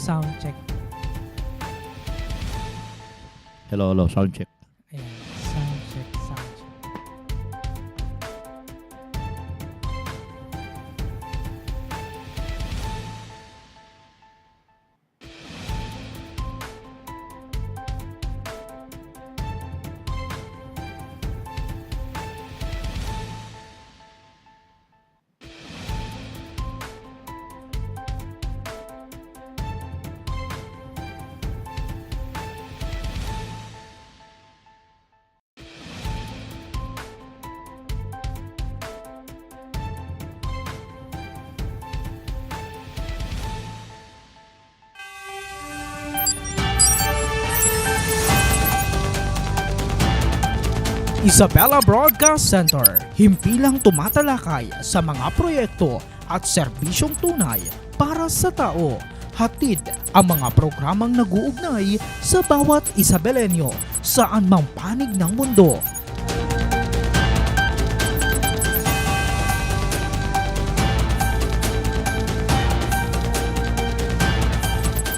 Sound check. Hello, sound check. Ayan, sound check, sound check. Isabela Broadcast Center, himpilang tumatalakay sa mga proyekto at serbisyong tunay para sa tao. Hatid ang mga programang nag-uugnay sa bawat Isabelenyo saan mang panig ng mundo.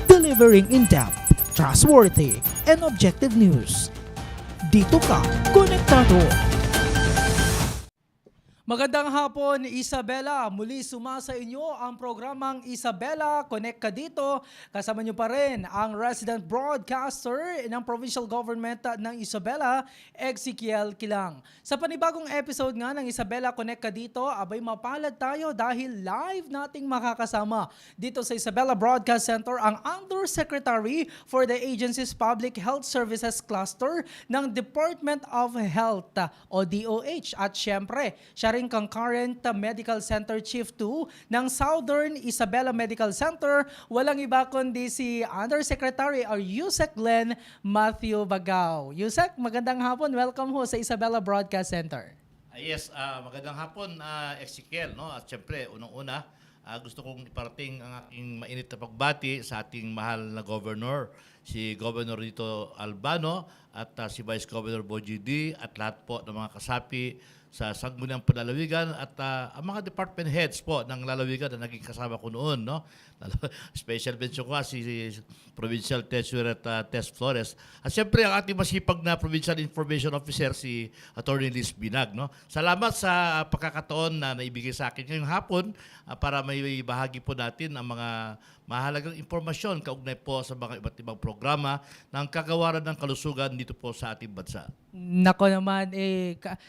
Delivering in-depth, trustworthy, and objective news. Dito ka, konektado. Magandang hapon, Isabela. Muli sumasa inyo ang programang Isabela Connect Ka Dito. Kasama nyo pa rin ang resident broadcaster ng provincial government ng Isabela, Ezekiel Kilang. Sa panibagong episode nga ng Isabela Connect Ka Dito, abay mapalad tayo dahil live nating makakasama dito sa Isabela Broadcast Center ang Undersecretary for the Agency's Public Health Services Cluster ng Department of Health o DOH. At syempre, siya rin concurrent Medical Center Chief 2 ng Southern Isabela Medical Center. Walang iba kundi si Undersecretary or Yusek Glenn Matthew Bagao. Yusek, magandang hapon. Welcome ho sa Isabela Broadcast Center. Yes, magandang hapon, Ezekiel. No? At syempre, unang-una, gusto kong iparating ang aking mainit na pagbati sa ating mahal na governor, si Governor Rito Albano at si Vice Governor Bogie D at lahat po ng mga kasapi sa Sangguniang Panlalawigan at ang mga department heads po ng lalawigan na naging kasama ko noon. No? Special mention ko si Provincial Treasurer at Tess Flores. At siyempre ang ating masipag na Provincial Information Officer si Attorney Liz Binag. No? Salamat sa pagkakataon na naibigay sa akin ngayong hapon para may bahagi po natin ang mga mahalagang impormasyon kaugnay po sa mga iba't ibang programa ng kagawaran ng kalusugan dito po sa ating bansa. Nako naman,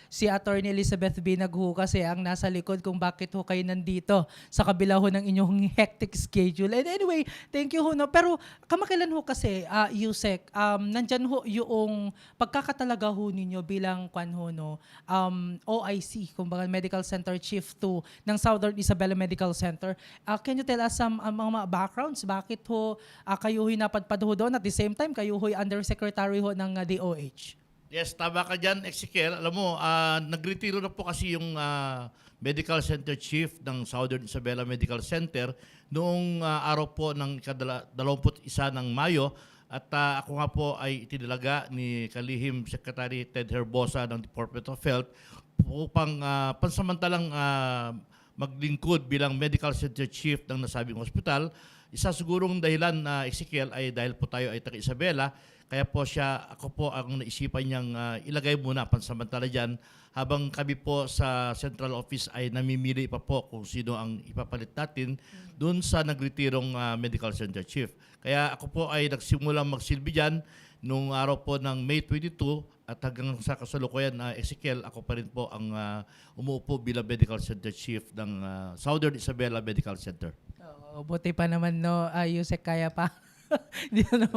si Attorney Elizabeth Binag ho kasi ang nasa likod kung bakit ho kayo nandito sa kabila ho ng inyong hectic schedule. And anyway, thank you ho. No? Pero kamakailan ho kasi, Yusek, nandyan ho yung pagkakatalaga ho ninyo bilang OIC, kumbaga Medical Center Chief 2 ng Southern Isabela Medical Center. Can you tell us some mga backgrounds? Bakit ho kayo ho'y napadpad ho doon? At the same time, kayo ho'y Undersecretary ho ng DOH. Yes, tama ka dyan, Ezekiel. Alam mo, nagretiro na po kasi yung Medical Center Chief ng Southern Isabela Medical Center noong araw po ng 21 ng Mayo. At ako nga po ay itinalaga ni Kalihim Secretary Ted Herbosa ng Department of Health upang pansamantalang maglingkod bilang Medical Center Chief ng nasabing hospital. Isa sigurong dahilan na Ezekiel ay dahil po tayo ay taga-Isabela. Kaya po ako po ang naisipan niyang ilagay muna pansamantala dyan habang kami po sa central office ay namimili pa po kung sino ang ipapalit natin doon sa nagretirong medical center chief. Kaya ako po ay nagsimulang magsilbi dyan nung araw po ng May 22 at hanggang sa kasalukuyan Ezekiel, ako pa rin po ang umuupo bilang medical center chief ng Southern Isabela Medical Center. Buti pa naman no, Yusek, kaya pa. Hindi na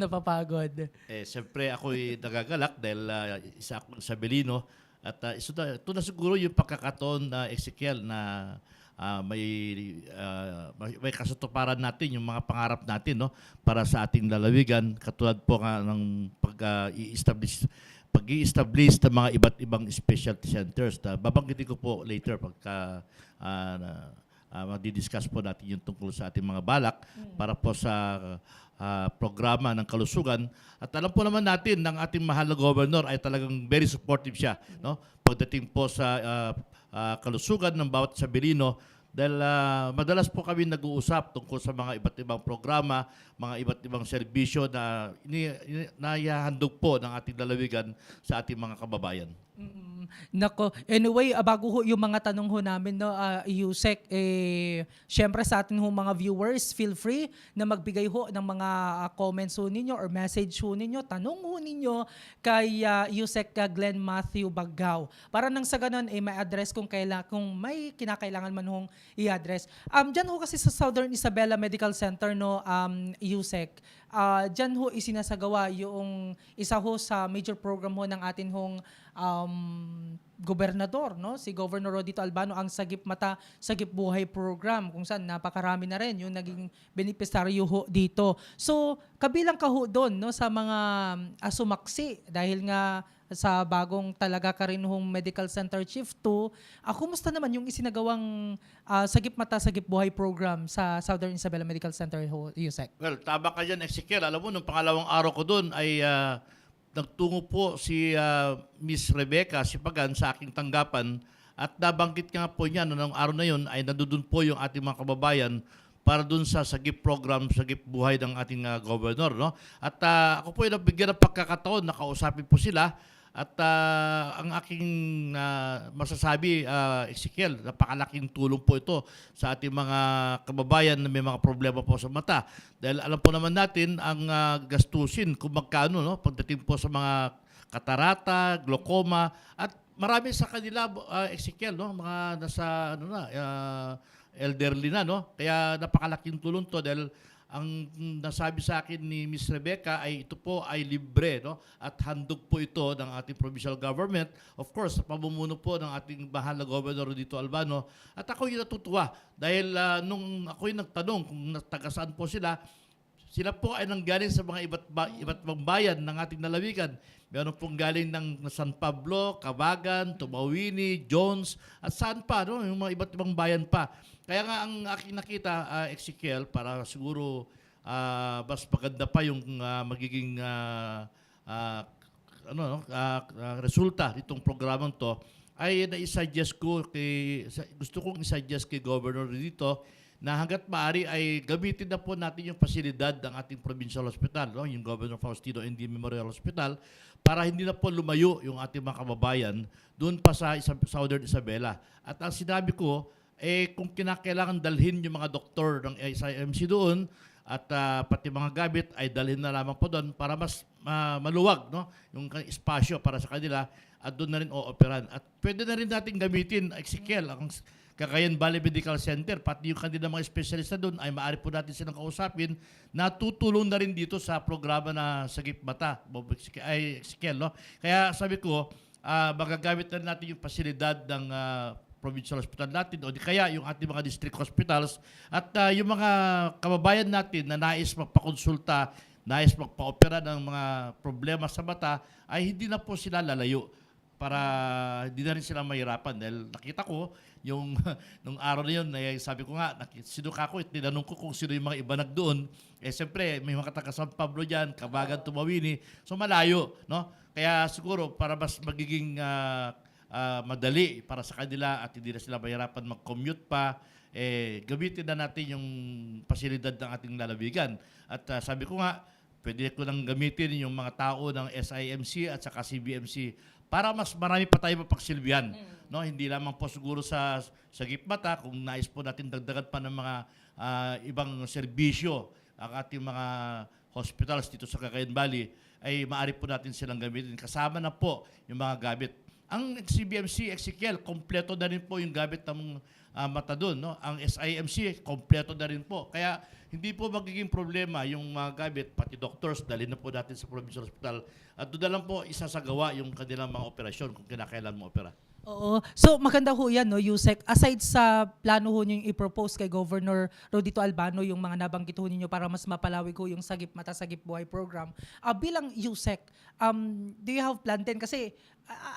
napapagod. Siyempre ako'y nagagalak dahil isa akong Isabelino at ito na siguro yung pagkakataon na Ezekiel na may kasatuparan natin yung mga pangarap natin no para sa ating lalawigan katulad po nga ng pag-i-establish ng mga iba't ibang specialty centers. Babanggitin ko po later pagka magdi-discuss po natin yung tungkol sa ating mga balak para po sa programa ng kalusugan. At alam po naman natin ng ating mahal na governor ay talagang very supportive siya. No? Pagdating po sa kalusugan ng bawat Isabelino, Dahil madalas po kami nag-uusap tungkol sa mga iba't ibang programa, mga iba't ibang serbisyo na naihahandog po ng ating lalawigan sa ating mga kababayan. Nako, anyway, bago ho yung mga tanong ho namin, no, Yusek, syempre sa ating ho mga viewers, feel free na magbigay ho ng mga comments ho ninyo or message ho ninyo, tanong ho ninyo kay Yusek Glenn Matthew Baggao. Para nang sa ganun, may address kung may kinakailangan man hong i-address. Diyan ho kasi sa Southern Isabela Medical Center, no, Yusek, diyan ho isinasagawa yung isa ho sa major program ho ng atin hong gobernador, no? Si Governor Rodito Albano, ang Sagip Mata, Sagip Buhay program, kung saan napakarami na rin yung naging benepisaryo ho dito. So, kabilang ka ho doon, no, sa mga sumaksi dahil nga sa bagong talaga ka rin hong Medical Center Chief 2. Kumusta naman yung isinagawang Sagip Mata, Sagip Buhay program sa Southern Isabela Medical Center ho, Yusek? Well, tama ka dyan, Ezekiel. Alam mo, nung pangalawang araw ko doon ay nagtungo po si Miss Rebecca Sipagan sa aking tanggapan at nabanggit nga po niya na nung araw na yun ay nandun po yung ating mga kababayan para dun sa Sagip program, Sagip Buhay ng ating governor. No? At ako po ay nabigyan ng pagkakataon na kausapin po sila. At ang aking masasabi, Ezekiel, napakalaking tulong po ito sa ating mga kababayan na may mga problema po sa mata. Dahil alam po naman natin ang gastusin kung magkano, no? Pagdating po sa mga katarata, glaucoma, at marami sa kanila, Ezekiel, no? Mga nasa elderly na, no? Kaya napakalaking tulong to dahil ang nasabi sa akin ni Miss Rebecca ay ito po ay libre, no? At handog po ito ng ating provincial government. Of course, sa pamumuno po ng ating mahal na Governor Rodito Albano. At ako yung natutuwa dahil nung ako yung nagtanong kung taga saan po sila po ay nanggaling sa mga iba't ibang bayan ng ating lalawigan. Meron pong galing ng San Pablo, Cabagan, Tumawini, Jones, at saan pa, no? Yung mga iba't ibang bayan pa. Kaya nga ang aking nakita, Ezekiel, para siguro mas maganda pa yung magiging resulta nitong programang to, ay na-suggest ko gusto kong i-suggest kay Governor dito na hanggat maaari ay gamitin na po natin yung pasilidad ng ating provincial hospital, no? Yung Governor Faustino N.D. Memorial Hospital, para hindi na po lumayo yung ating mga kababayan doon pa sa Southern Isabela. At ang sinabi ko, kung kinakailangan dalhin yung mga doktor ng SIMC doon at pati mga gamit ay dalhin na lamang po doon para mas maluwag, no? Yung espasyo para sa kanila at doon na rin ooperan. At pwede na rin natin gamitin, Ezekiel, ang Cagayan Valley Medical Center, pati yung kanila mga espesyalista doon ay maaari po natin silang kausapin na tutulong na rin dito sa programa na Sagip Mata, Ezekiel, no? Kaya sabi ko, magagamit na rin natin yung pasilidad ng provincial hospital natin o di kaya yung ating mga district hospitals at yung mga kababayan natin na nais magpakonsulta, nais magpa-opera ng mga problema sa mata ay hindi na po sila lalayo para hindi na rin sila mahirapan. Dahil nakita ko yung nung araw na yun, sabi ko nga, sinuka ko, tinanong ko kung sino yung mga iba nagdoon. Siyempre, may mga taga San Pablo dyan, Cabagan, Tumawini, so malayo, no? Kaya siguro para mas magiging madali para sa kanila at hindi na sila mahirapan mag-commute pa, gamitin na natin yung pasilidad ng ating lalawigan. At sabi ko nga, pwede ko nang gamitin yung mga tao ng SIMC at saka CBMC para mas marami pa tayo mapagsilbihan. No? Hindi lamang po siguro sa Sagip Mata, kung nais po natin dagdagan pa ng mga ibang serbisyo ang ating mga hospitals dito sa Cagayan Valley, ay maaari po natin silang gamitin. Kasama na po yung mga gamit. Ang CBMC, Ezekiel, kompleto na rin po yung gamit ng mata doon. No? Ang SIMC, kompleto na rin po. Kaya hindi po magiging problema yung mga gamit, pati doctors, dalhin na po natin sa provincial hospital. At doon na lang po isasagawa yung kanilang mga operasyon kung kinakailan mo opera. Oo. So maganda ho yan, no, Yusek. Aside sa plano ho nyo i-propose kay Governor Rodito Albano yung mga nabanggit ho ninyo para mas mapalawig ho yung Sagip Mata, Sagip Buhay program. Bilang Yusek, do you have plan din? Kasi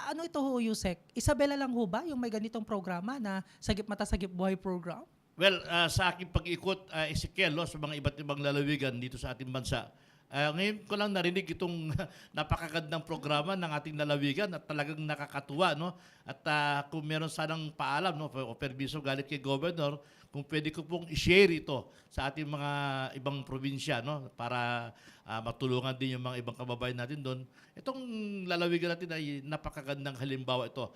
ano ito ho, Yusek? Isabela lang ho ba yung may ganitong programa na Sagip Mata, Sagip Buhay program? Well, sa aking pag-ikot, Ezekiel, sa mga iba't ibang lalawigan dito sa ating bansa, Ngayon ko lang narinig itong napakagandang programa ng ating lalawigan at talagang nakakatuwa, no? At kung meron sanang paalam, no, o permiso galit kay Governor, kung pwede ko pong i-share ito sa ating mga ibang probinsya, no, para matulungan din yung mga ibang kababayan natin doon. Itong lalawigan natin ay napakagandang halimbawa ito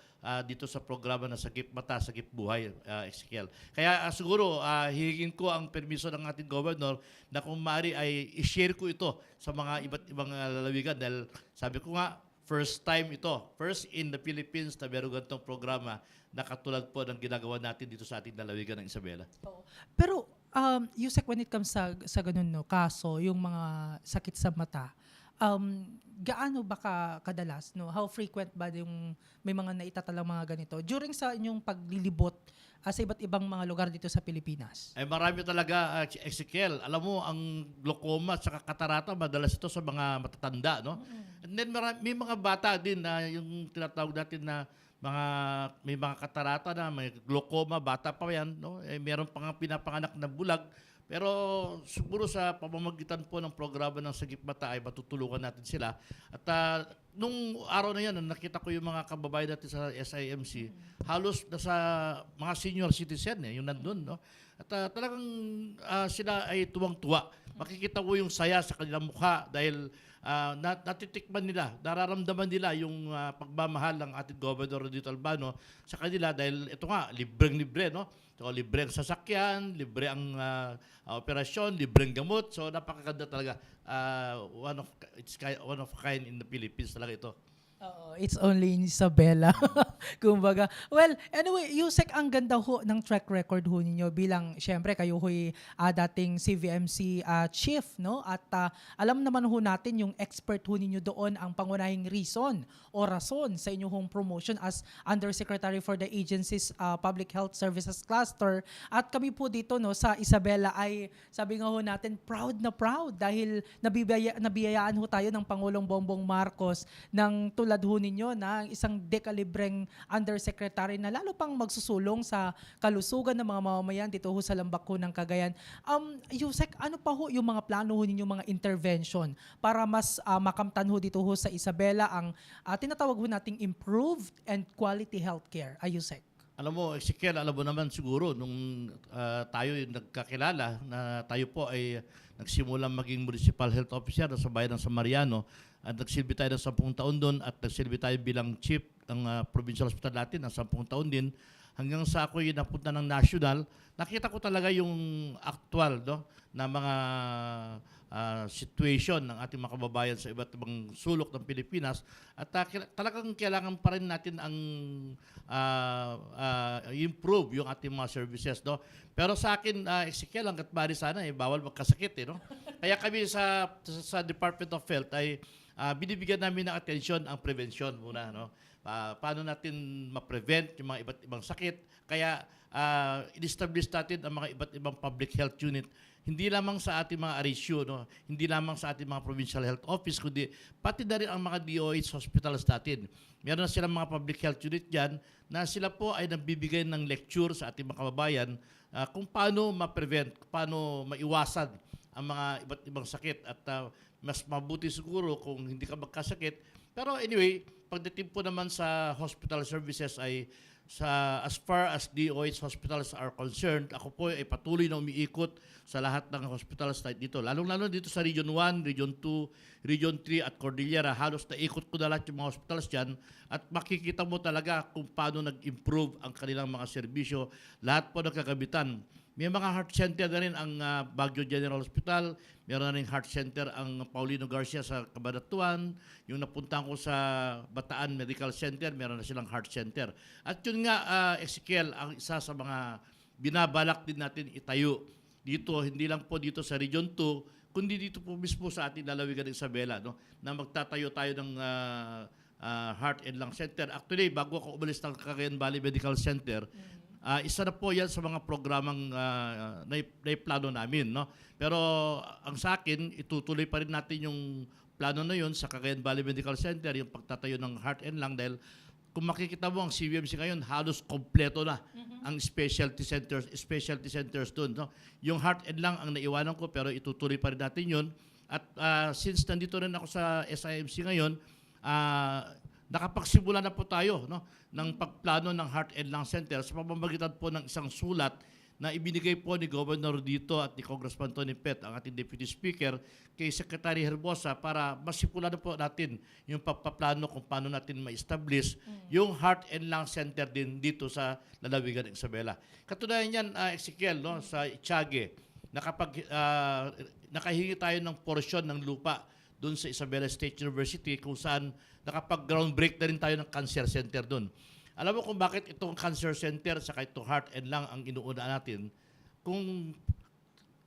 dito sa programa na Sagip Mata, Sagip Buhay, Ezekiel. Kaya siguro hihingin ko ang permiso ng ating governor na kung maaari ay i-share ko ito sa mga iba't ibang lalawigan dahil sabi ko nga, first time ito, first in the Philippines na meron ganitong programa na katulad po ng ginagawa natin dito sa ating lalawigan ng Isabela. Pero Yusek, when it comes sa ganun, no, kaso, yung mga sakit sa mata, gaano ba kadalas, no? How frequent ba yung may mga naitatalang mga ganito during sa inyong paglilibot sa iba't ibang mga lugar dito sa Pilipinas? Ay marami talaga, Ezekiel. Alam mo, ang glaucoma at saka katarata, madalas ito sa mga matatanda, no? And then may mga bata din na yung tinatawag natin na may mga katarata na, may glaucoma, bata pa yan, no? Meron pa nga pinapanganak na bulag. Pero siguro sa pamamagitan po ng programa ng Sagip Mata ay matutulungan natin sila. At nung araw na yan, nakita ko yung mga kababayan natin sa SIMC, halos nasa mga senior citizen, yung nandun. No? At talagang sila ay tuwang-tuwa. Makikita ko yung saya sa kanilang mukha dahil natitikman nila, nararamdaman nila yung pagmamahal ng ating Governor Rodito Albano sa kanila dahil ito nga, libreng-libre, no? So, libre ang sasakyan, libre ang operasyon, libre ang gamot. So, napakaganda talaga. It's one of a kind in the Philippines talaga ito. It's only in Isabela. Kumbaga. Well, anyway, Yusek, ang ganda ho ng track record ho ninyo bilang, syempre, kayo ho'y dating CVMC chief, no? At alam naman ho natin yung expert ho ninyo doon ang pangunahing reason o rason sa inyong promotion as Undersecretary for the agency's Public Health Services Cluster. At kami po dito, no, sa Isabela ay, sabi nga ho natin, proud dahil nabiyayaan ho tayo ng Pangulong Bongbong Marcos ng tulad ho ninyo na isang dekalibreng undersecretary na lalo pang magsusulong sa kalusugan ng mga mamamayan dito ho sa lambak ho ng Cagayan. Yusek, ano pa ho yung mga plano ho ninyo, mga intervention para mas makamtan ho dito ho sa Isabela ang tinatawag ho nating improved and quality healthcare? Yusek. Alam mo, Ezekiel, alam mo naman siguro nung tayo nagkakilala na tayo po ay nagsimulang maging municipal health officer sa bayan ng San Mariano at nagsilbi tayo ng 10 taon doon at nagsilbi tayo bilang chief ng provincial hospital natin ng 10 taon din hanggang sa ako yung napunta ng national, nakita ko talaga yung actual, no, na mga situation ng ating mga kababayan sa iba't ibang sulok ng Pilipinas at talagang kailangan pa rin natin ang improve yung ating mga services, no. Pero sa akin, Ezekiel, hangga't maaari sana bawal magkasakit, no. Kaya kami sa Department of Health ay binibigyan namin ng atensyon ang prevention muna, no. Paano natin ma-prevent yung mga iba't ibang sakit. Kaya in-establish natin ang mga iba't ibang public health unit, hindi lamang sa ating mga RHU, no? Hindi lamang sa ating mga provincial health office, kundi pati na rin ang mga DOH hospitals natin. Meron na silang mga public health unit dyan na sila po ay nagbibigay ng lecture sa ating mga kababayan kung paano ma-prevent, paano maiwasan ang mga iba't ibang sakit at mas mabuti siguro kung hindi ka magkasakit. Pero anyway, pagdating po naman sa hospital services ay as far as DOH hospitals are concerned, ako po ay patuloy na umiikot sa lahat ng hospitals dito. Lalong-lalo dito sa Region 1, Region 2, Region 3 at Cordillera. Halos naikot ko na lahat yung mga hospitals dyan at makikita mo talaga kung paano nag-improve ang kanilang mga serbisyo. Lahat po ng kagamitan. May mga heart center na rin ang Baguio General Hospital. Meron na rin heart center ang Paulino Garcia sa Cabanatuan. Yung napuntahan ko sa Bataan Medical Center, meron na silang heart center. At yun nga, Ezekiel, ang isa sa mga binabalak din natin itayo dito, hindi lang po dito sa Region 2, kundi dito po mismo sa ating lalawigan ng Isabela, no, na magtatayo tayo ng Heart and Lung Center. Actually, bago ako umalis ng Cagayan Valley Medical Center, isa na po yan sa mga programang naiplano namin, no? Pero ang sa akin, itutuloy pa rin natin yung plano na yun sa Cagayan Valley Medical Center, yung pagtatayo ng Heart and Lung dahil kung makikita mo ang CVMC ngayon, halos kompleto na ang specialty centers doon, no? Yung Heart and Lung ang naiwanan ko pero itutuloy pa rin natin yun. At since nandito rin ako sa SIMC ngayon, nakapagsimula na po tayo, no, ng pagplano ng Heart and Lung Center sa pamamagitan po ng isang sulat na ibinigay po ni Governor dito at ni Congressman Tony Pet, ang ating Deputy Speaker, kay Secretary Herbosa para masipulan na po natin yung pagpaplano kung paano natin ma-establish yung Heart and Lung Center din dito sa Lalawigan, Isabela. Katunayan yan, Ezekiel, no, sa Itiague, nakahingi tayo ng porsyon ng lupa doon sa Isabela State University kung saan nakapag-groundbreak na rin tayo ng cancer center doon. Alam mo kung bakit itong cancer center sa itong Heart and Lung ang inuuna natin? Kung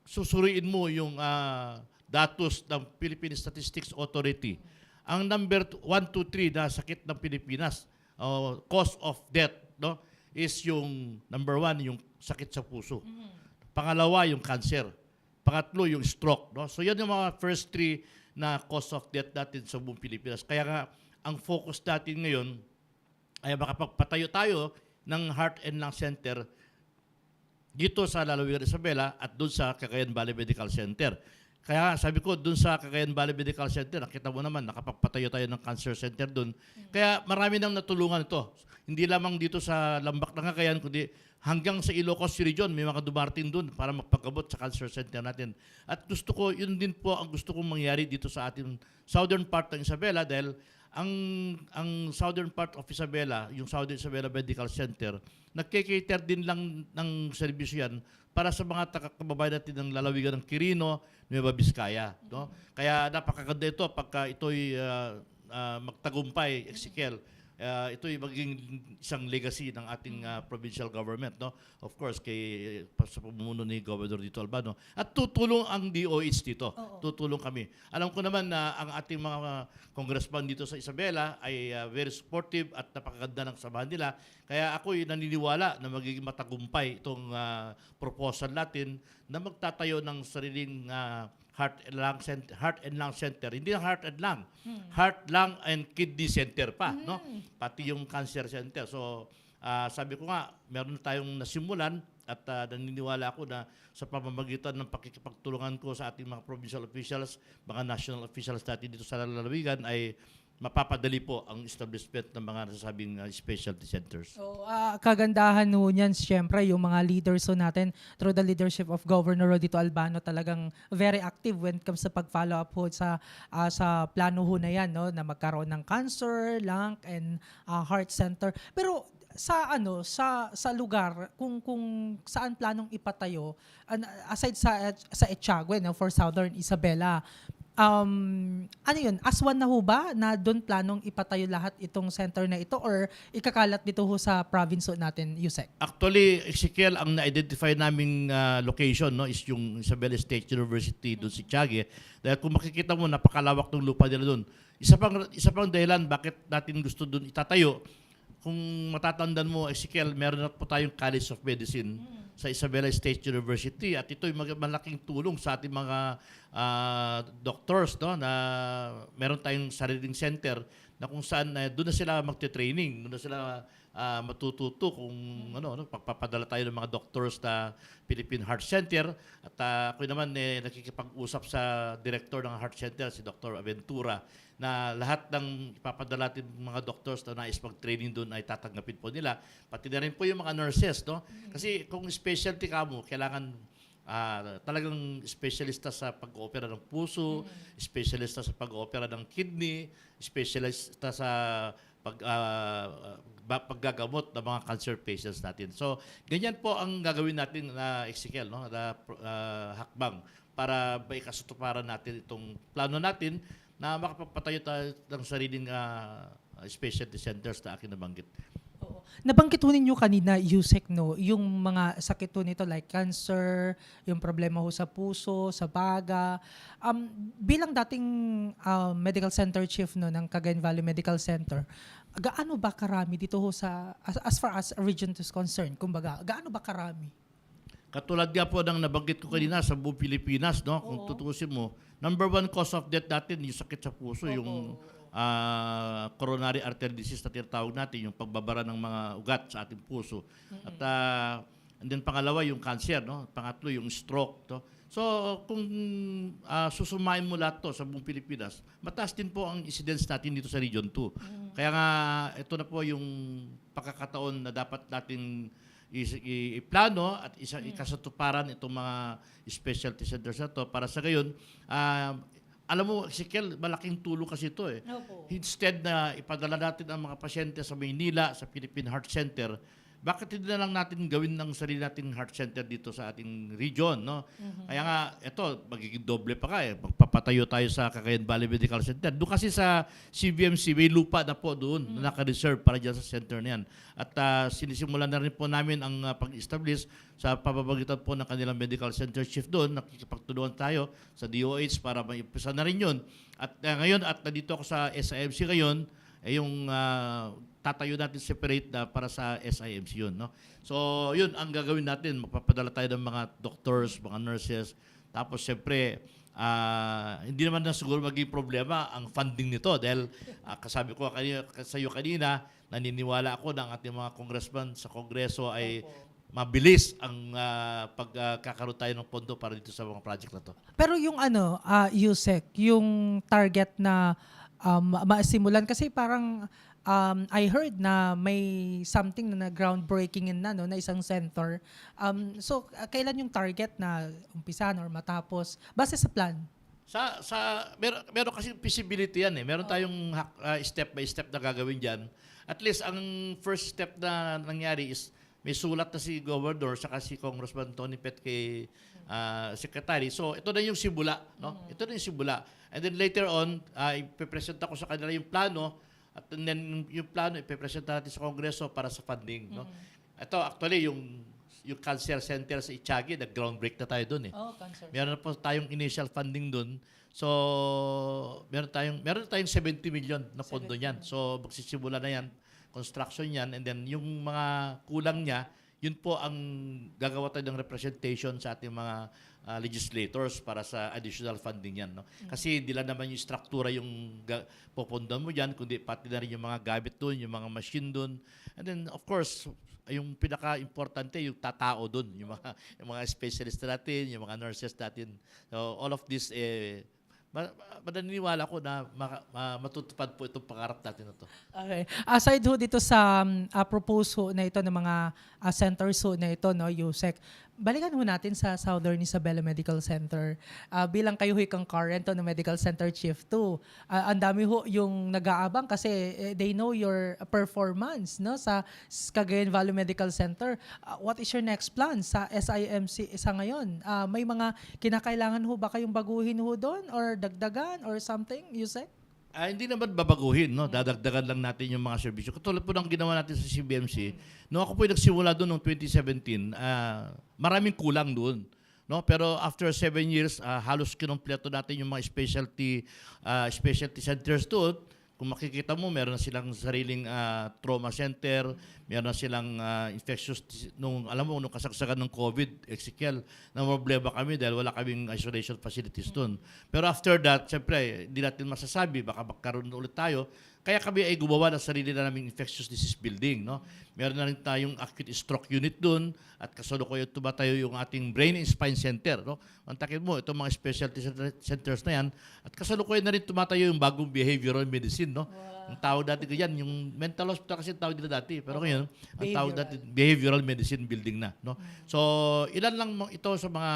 susuriin mo yung datos ng Philippine Statistics Authority, ang number 1, 2, 3 na sakit ng Pilipinas, cause of death, no, is yung number 1, yung sakit sa puso. Pangalawa, yung cancer. Pangatlo, yung stroke. No? So yan yung mga first 3 na cause of death natin sa buong Pilipinas. Kaya nga, ang focus natin ngayon ay makapagpatayo tayo ng Heart and Lung Center dito sa Lalawigan, Isabela at doon sa Cagayan Valley Medical Center. Kaya sabi ko, doon sa Cagayan Valley Medical Center, nakita mo naman, nakapagpatayo tayo ng cancer center doon. Kaya marami nang natulungan ito. Hindi lamang dito sa Lambak ng Cagayan, kundi hanggang sa Ilocos Region, may mga dumarating doon para magpagabot sa cancer center natin. At gusto ko, yun din po ang gusto kong mangyari dito sa ating southern part ng Isabela dahil ang southern part of Isabela, yung Southern Isabela Medical Center, nagkikater din lang ng serbisyo yan para sa mga kababayan natin ng lalawigan ng Quirino, Nueva Vizcaya. No? Kaya napakaganda ito pagka ito'y magtagumpay, Ezekiel. Ito'y magiging isang legacy ng ating provincial government, no? Of course, sa pamumuno ni Governor Dito Albano. At tutulong ang DOH dito. Oo. Tutulong kami. Alam ko naman na ang ating mga congressman dito sa Isabela ay very supportive at napakaganda ng samahan nila. Kaya ako'y naniniwala na magiging matagumpay itong proposal natin na magtatayo ng sariling Heart and Lung Center. Hindi lang Heart and Lung. Heart, Lung, and Kidney Center pa. No? Pati yung Cancer Center. So, sabi ko nga, meron na tayong nasimulan at naniniwala ako na sa pamamagitan ng pakikipagtulungan ko sa ating mga provincial officials, mga national officials natin dito sa lalawigan ay mapapadali po ang establishment ng mga nasasabing specialty centers. So, kagandahan ho niyan, siyempre, yung mga leaders ho natin through the leadership of Governor Rodito Albano talagang very active when it comes sa pag-follow up ho sa plano ho na yan, no, na magkaroon ng cancer, lung, and heart center. Pero sa lugar kung saan planong ipatayo, aside sa Etiague, no, for Southern Isabela, ano yun, aswan na ho ba na doon planong ipatayo lahat itong center na ito or ikakalat dito ho sa province ho natin, Yusek? Actually, Ezekiel, ang na-identify naming location, no, is yung Isabela State University doon si Etiague. Dahil kung makikita mo, napakalawak ng lupa nila doon. Isa pang dahilan bakit natin gusto doon itatayo. Kung matatandaan mo, Ezekiel, meron na po tayong College of Medicine sa Isabela State University at ito'y malaking tulong sa ating mga doctors, no, na meron tayong sariling center na kung saan doon na sila magte-training, doon na sila matututo kung pagpapadala tayo ng mga doctors na Philippine Heart Center at ako naman nakikipag-usap sa director ng Heart Center, si Dr. Aventura, na lahat ng ipapadala natin mga doctors na nais mag-training doon ay tatanggapin po nila. Pati na rin po yung mga nurses, no? Kasi kung specialty ka mo, kailangan talagang specialista sa pag-oopera ng puso, specialista sa pag-oopera ng kidney, specialista sa paggagamot ng mga cancer patients natin. So, ganyan po ang gagawin natin na Ezekiel, no? Na hakbang para maikasutuparan natin itong plano natin na makapagpatayo tayo ng sariling specialty centers na aking nabanggit. Oo. Nabanggit ho ninyo kanina, Yusek, no, yung mga sakit ho nito like cancer, yung problema ho sa puso, sa baga. Bilang dating medical center chief, no, ng Cagayan Valley Medical Center, gaano ba karami dito ho as far as a region is concerned? Kumbaga, gaano ba karami? Katulad nga po ng nabanggit ko kanina sa buong Pilipinas, no? Kung Oo. tutusin mo, number 1 cause of death natin, yung sakit sa puso, yung coronary artery disease na tinatawag natin, yung pagbabara ng mga ugat sa ating puso. At And then pangalawa yung cancer, no? Pangatlo yung stroke, to. So kung susumain mo lahat to sa buong Pilipinas, mataas din po ang incidence natin dito sa Region 2. Kaya nga ito na po yung pagkakataon na dapat natin iplano at ikasatuparan itong mga specialty centers na to para sa gayon, alam mo, Ezekiel, malaking tulong kasi ito eh. Opo. Instead na ipadala natin ang mga pasyente sa Maynila, sa Philippine Heart Center, bakit hindi na lang natin gawin ng sarili nating heart center dito sa ating region, no? Kaya nga, ito, magiging doble pa ka eh. Magpapatayo tayo sa Cagayan Valley Medical Center. Doon kasi sa CBMC, may lupa na po doon na naka-reserve para dyan sa center na yan. At sinisimulan na rin po namin ang pag-establish sa pababagitan po ng kanilang medical center chief doon. Nakikipagtulungan tayo sa DOH para maimpisa na rin yun. At ngayon, at nandito ako sa SIMC ngayon, yung tatayo natin separate na para sa SIMC yun. No? So, yun ang gagawin natin. Magpapadala tayo ng mga doctors, mga nurses. Tapos, siyempre, hindi naman na siguro maging problema ang funding nito dahil kasabi ko sa iyo kanina, naniniwala ako ng ating mga congressman sa Kongreso ay mabilis ang pagkakaroon tayo ng pondo para dito sa mga project na to. Pero yung Yusek, yung target na maasimulan kasi parang I heard na may something na groundbreaking na no na isang center. So kailan yung target na umpisan or matapos base sa plan? Meron kasi feasibility yan eh. Meron tayong step by step na gagawin diyan. At least ang first step na nangyari is may sulat na si Governor saka si Congressman Tony Pet kay Secretary. So ito na yung simula, no? Ito na yung simula. And then later on, ipepresent ako sa kanila yung plano at then yung plano ipepresent natin sa Kongreso para sa funding, no? Ito actually yung cancer center sa Itiagi, nag-groundbreak na tayo doon eh. Oh, cancer. Meron na po tayong initial funding doon. So, meron tayong 70 million na pondo niyan. So, magsisimula na yan, construction yan, and then yung mga kulang niya, yun po ang gagawa tayo ng representation sa ating mga legislators para sa additional funding yan. No? Kasi hindi lang naman yung struktura yung pupundan mo dyan, kundi pati na rin yung mga gamit doon, yung mga machine doon. And then, of course, yung pinaka-importante, yung tatao doon, yung mga specialist natin, yung mga nurses natin. So, all of this, maniniwala ko na matutupad po itong pangarap natin na to. Okay. Aside ho dito sa propose ho na ito ng mga centers ho na ito, no, Yusek, balikan ho natin sa Southern Isabela Medical Center. Bilang kayo ho'y kang current ng Medical Center Chief 2, ang dami ho yung nag-aabang kasi they know your performance no sa Cagayan Valley Medical Center. What is your next plan sa SIMC sa ngayon? May mga kinakailangan ho ba kayong baguhin ho doon or dagdagan or something, Yusek? Hindi naman babaguhin, no? Dadagdagan lang natin yung mga serbisyo. Katulad po ng ginawa natin sa CBMC, nung ako po nagsimula doon noong 2017, maraming kulang doon. No? Pero after 7 years, halos kinumpleto natin yung mga specialty centers doon. Kung makikita mo, meron na silang sariling trauma center, meron na silang infectious, nung kasagsagan ng COVID, Ezekiel, na problema kami dahil wala kaming isolation facilities doon. Pero after that, siyempre, hindi natin masasabi, baka magkaroon ulit tayo. Kaya kami ay gumawa ng sarili na naming infectious disease building. No? Meron na rin tayong acute stroke unit doon at kasalukuyan tumatayo yung ating brain and spine center. No? Antakin mo, itong mga specialty centers na yan at kasalukuyan na rin tumatayo yung bagong behavioral medicine. No? Wow. Ang tawag dati ganyan, yung mental hospital kasi tawag nila dati. Pero ngayon, ang tawag dati behavioral medicine building na. No? So, ilan lang ito sa mga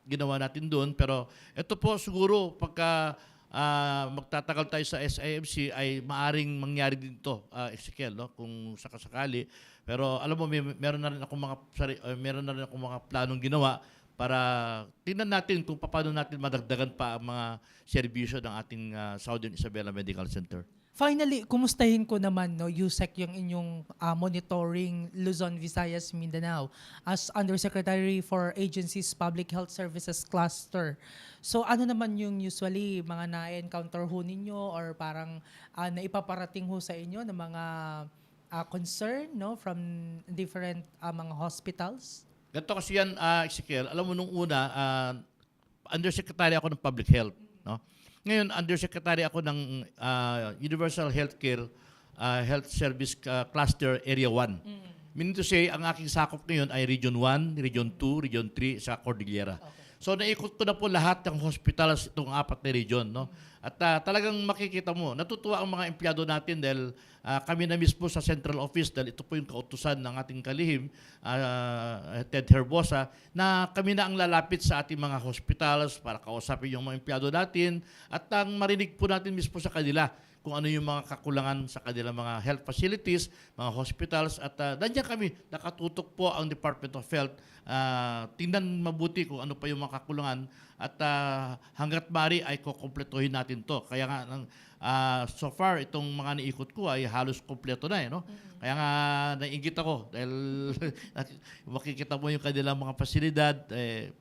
ginawa natin doon. Pero ito po siguro pagka magtatagal tayo sa SIMC ay maaring mangyari din to, Ezekiel, no? Kung sakasakali. Pero alam mo, meron na rin akong mga planong ginawa para tingnan natin kung paano natin madagdagan pa ang mga serbisyo ng ating Southern Isabela Medical Center. Finally, kumustahin ko naman, no, Yusek, yung inyong monitoring Luzon, Visayas, Mindanao as Undersecretary for Agencies Public Health Services Cluster. So ano naman yung usually mga na-encounter ho ninyo or parang naipaparating ho sa inyo ng mga concern no, from different mga hospitals? Ganito kasi yan, Ezekiel, alam mo nung una, Undersecretary ako ng Public Health. No? Ngayon, Undersecretary ako ng Universal Healthcare Health Service Cluster Area 1. Meaning to say, ang aking sakop ngayon ay Region 1, Region 2, Region 3 sa Cordillera. So naikot ko na po lahat ng hospitals itong 4 na region, no? At talagang makikita mo, natutuwa ang mga empleyado natin dahil kami na mismo sa central office, dahil ito po yung kautusan ng ating kalihim, Ted Herbosa, na kami na ang lalapit sa ating mga hospitals para kausapin yung mga empleyado natin at ang marinig po natin mismo sa kanila kung ano yung mga kakulangan sa kanilang mga health facilities, mga hospitals, at nandiyan kami, nakatutok po ang Department of Health. Tingnan mabuti kung ano pa yung mga kakulangan at hanggat mari ay kukumpletuhin natin to. Kaya nga, so far, itong mga naikot ko ay halos kumpleto na. No? Kaya nga, nainggit ako dahil makikita mo yung kanilang mga pasilidad.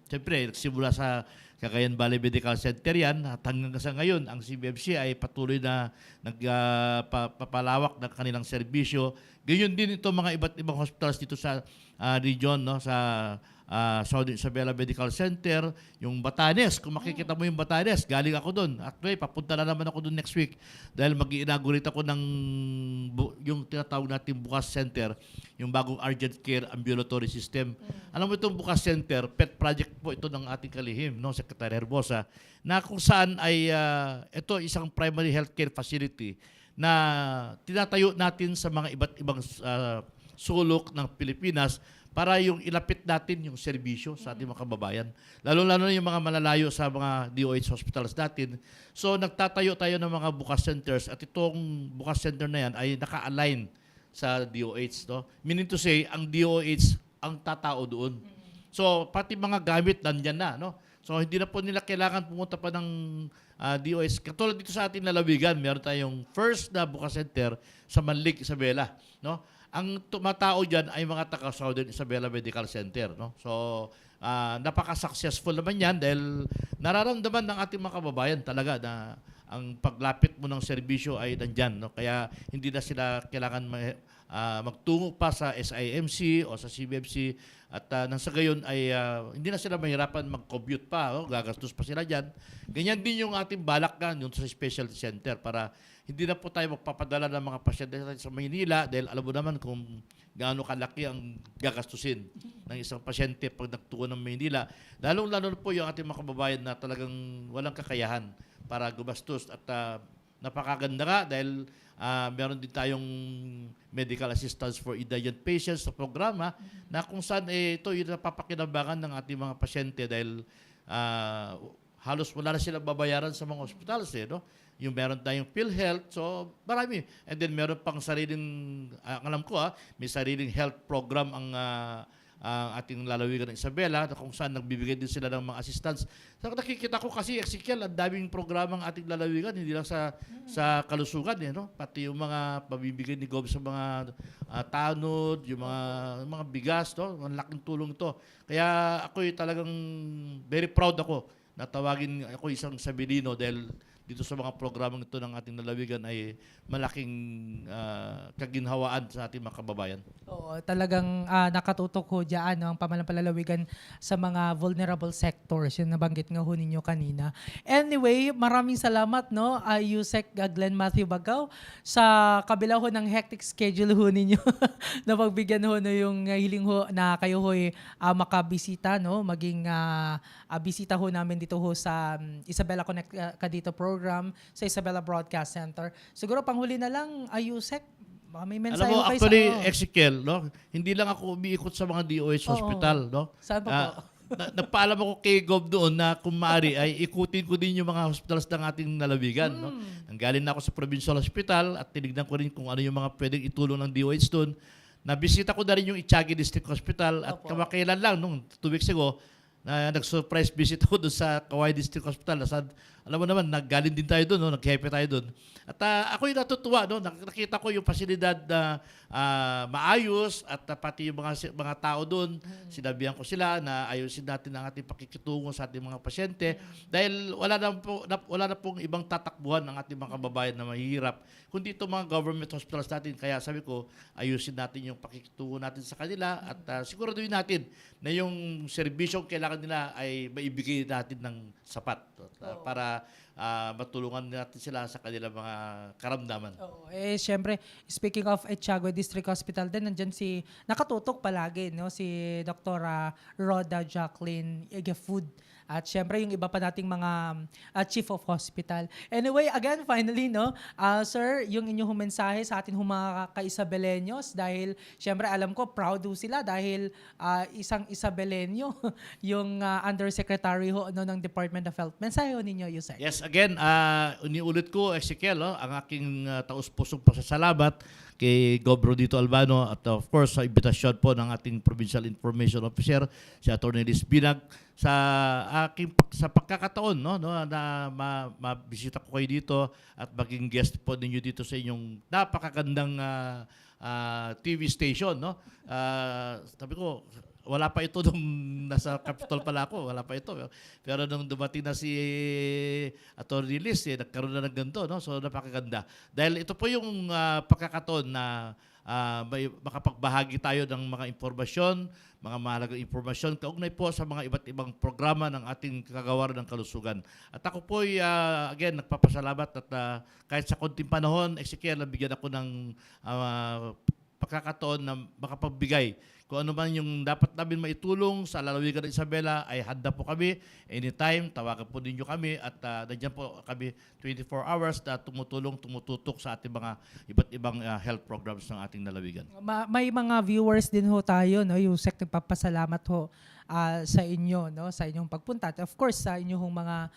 Siyempre, nagsimula sa Cagayan Valley Medical Center yan at hanggang sa ngayon, ang CBFC ay patuloy na nagpapalawak ng kanilang serbisyo. Ganyan din ito mga iba't ibang hospitals dito sa region, no? Sa Southern Isabela Medical Center, yung Batanes. Kung makikita mo yung Batanes, galing ako doon. Actually, papunta na naman ako doon next week dahil mag-i-inaugurate ako ng yung tinatawag natin Bukas Center, yung bagong urgent care ambulatory system. Alam mo itong Bukas Center, pet project po ito ng ating kalihim, no, Secretary Herbosa, na kung saan ay ito isang primary healthcare facility na tinatayo natin sa mga iba't ibang sulok ng Pilipinas para yung ilapit natin yung serbisyo sa ating mga kababayan. Lalo-lalo na yung mga malalayo sa mga DOH hospitals natin. So nagtatayo tayo ng mga bukas centers at itong bukas center na yan ay naka-align sa DOH. No? Meaning to say, ang DOH ang tatao doon. So pati mga gamit nandyan na. No? So hindi na po nila kailangan pumunta pa ng DOH. Katulad dito sa ating lalawigan, meron tayong first na bukas center sa Manlig, Isabela. No? Ang tumatao dyan ay mga taga Southern Isabela Medical Center. No? So, napaka-successful naman yan dahil nararamdaman ng ating mga kababayan talaga na ang paglapit mo ng serbisyo ay nandyan. No? Kaya hindi na sila kailangan magtungo pa sa SIMC o sa CBFC at nang sa gayon ay hindi na sila mahirapan mag-commute pa. No? Gagastos pa sila dyan. Ganyan din yung ating balak na yung sa specialty center para hindi na po tayo magpapadala ng mga pasyente sa Maynila dahil alam mo naman kung gaano kalaki ang gagastusin ng isang pasyente pag nagtuon ng Maynila. Lalong-lalo po yung ating mga kababayan na talagang walang kakayahan para gumastos at napakaganda nga dahil meron din tayong medical assistance for indigent patients sa programa na kung saan ito yung napapakinabangan ng ating mga pasyente dahil halos wala na silang babayaran sa mga hospitals. No? Yung meron tayong PhilHealth, so marami. And then meron pang sariling, alam ko may sariling health program ang ating lalawigan ng Isabela na kung saan nagbibigay din sila ng mga assistance. So nakikita ko kasi, Ezekiel, ang daming programang ating lalawigan, hindi lang sa kalusugan, no? Pati yung mga pabibigay ni Gob sa mga tanod, yung mga bigas, no? Ang laking tulong to. Kaya ako talagang very proud ako na tawagin ako isang Sabilino dahil dito sa mga programang ito ng ating lalawigan ay malaking kaginhawaan sa ating mga kababayan. Oo, talagang nakatutok ho dyan ang pamalampalalawigan sa mga vulnerable sectors. Yung nabanggit nga ho ninyo kanina. Anyway, maraming salamat, no, Yusek Glenn Matthew Bagaw sa kabila ho ng hectic schedule ho ninyo na pagbigyan ho no, yung hiling ho na kayo ho makabisita, no, maging bisita ho namin dito ho sa Isabela Connect ka dito program sa Isabela Broadcast Center. Siguro panghuli na lang, Yusek, may mensahe alam mo, kayo actually, sa... Ezekiel, no? Hindi lang ako umiikot sa mga DOH hospital. No? Saan pa po? Nagpaalam ako kay Gob doon na kung maaari ay ikutin ko din yung mga hospitals ng ating lalawigan. No? Nanggaling na ako sa provincial hospital at tinignan ko rin kung ano yung mga pwedeng itulong ng DOH doon. Nabisita ko na rin yung Itiagi District Hospital at kamakailan lang, nung 2 weeks ago, na nag-surprise visit ako doon sa Kawai District Hospital. Alam mo naman, naggaling din tayo doon, no? Nag-happy tayo doon. At ako yung natutuwa, no? Nakita ko yung pasilidad na maayos at pati yung mga tao doon, sinabihan ko sila na ayusin natin ang ating pakikitungo sa ating mga pasyente dahil wala na pong ibang tatakbuhan ng ating mga kababayan na mahihirap kundi itong mga government hospitals natin. Kaya sabi ko, ayusin natin yung pakikitungo natin sa kanila at siguraduhin natin na yung serbisyong kailangan nila ay maibigay natin ng sapat para matulungan natin sila sa kanilang mga karamdaman. Oo, syempre, speaking of Etiagua District Hospital din, nandyan nakatutok palagi, no, si Dr. Rhoda Jacqueline Egefood. At syempre, yung iba pa nating mga chief of hospital. Anyway, again, finally, no, sir, yung inyong mensahe sa atin mga ka-Isabeleños, dahil syempre, alam ko, proud ho sila dahil isang Isabelenyo, yung undersecretary ho no, ng Department of Health. Mensahe ho ninyo, Yusek. Yes, again, uniulit ko, Ezekiel, ang aking taus-pusong pasasalamat kay Gobro Dito Albano at of course sa imbitasyon po ng ating Provincial Information Officer, si Atty. Liz Binag, sa pagkakataon na mabisita ko kayo dito at maging guest po ninyo dito sa inyong napakagandang TV station. Sabi ko, wala pa ito nung nasa Capitol pala ako, wala pa ito. Pero nung dumating na si Atty. Liz, nagkaroon na ng ganito, no? So napakaganda. Dahil ito po yung pagkakataon na makapagbahagi tayo ng mga impormasyon, mga mahalagang impormasyon kaugnay po sa mga iba't ibang programa ng ating kagawaran ng kalusugan. At ako po again, nagpapasalamat at kahit sa konting panahon, Ezekiel, nabigyan ako ng pagkakataon na makapagbigay kung ano man yung dapat namin maitulong sa lalawigan ng Isabela, ay handa po kami. Anytime, tawagan po ninyo kami at nandiyan po kami 24 hours na tumututok sa ating mga iba't ibang health programs ng ating lalawigan. May mga viewers din ho tayo, no, Yusek, nagpapasalamat ho sa inyo, no, sa inyong pagpunta. At of course, sa inyong mga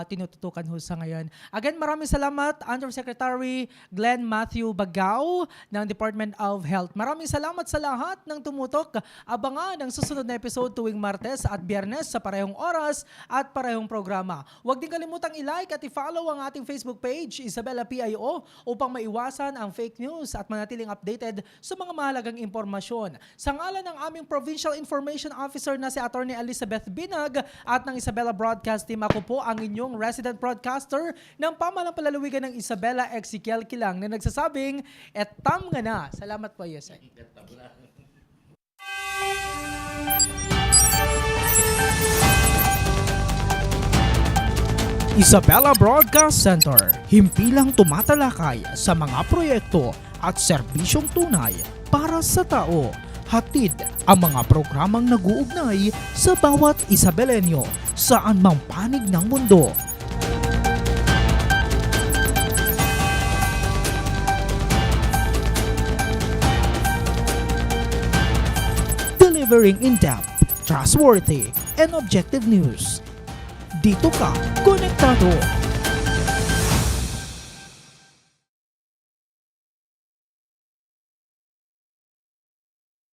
tinututukan ho sa ngayon. Again, maraming salamat, Undersecretary Glenn Matthew Bagao ng Department of Health. Maraming salamat sa lahat ng tumutok. Abangan ang susunod na episode tuwing Martes at Biyernes sa parehong oras at parehong programa. Huwag din kalimutang i-like at i-follow ang ating Facebook page, Isabela PIO, upang maiwasan ang fake news at manatiling updated sa mga mahalagang impormasyon. Sa ngalan ng aming Provincial Information Officer na si Atty. Elizabeth Binag at ng Isabela Broadcast Team, ako po ang inyong resident broadcaster ng Pamahalang Palalawigan ng Isabela, Ezekiel Kilang, na nagsasabing, etam nga na. Salamat po, Yusek. Isabela Broadcast Center, himpilang tumatalakay sa mga proyekto at serbisyong tunay para sa tao. Hatid ang mga programang nag-uugnay sa bawat Isabelenyo saan mang panig ng mundo. Delivering in-depth, trustworthy, and objective news. Dito ka, konektado.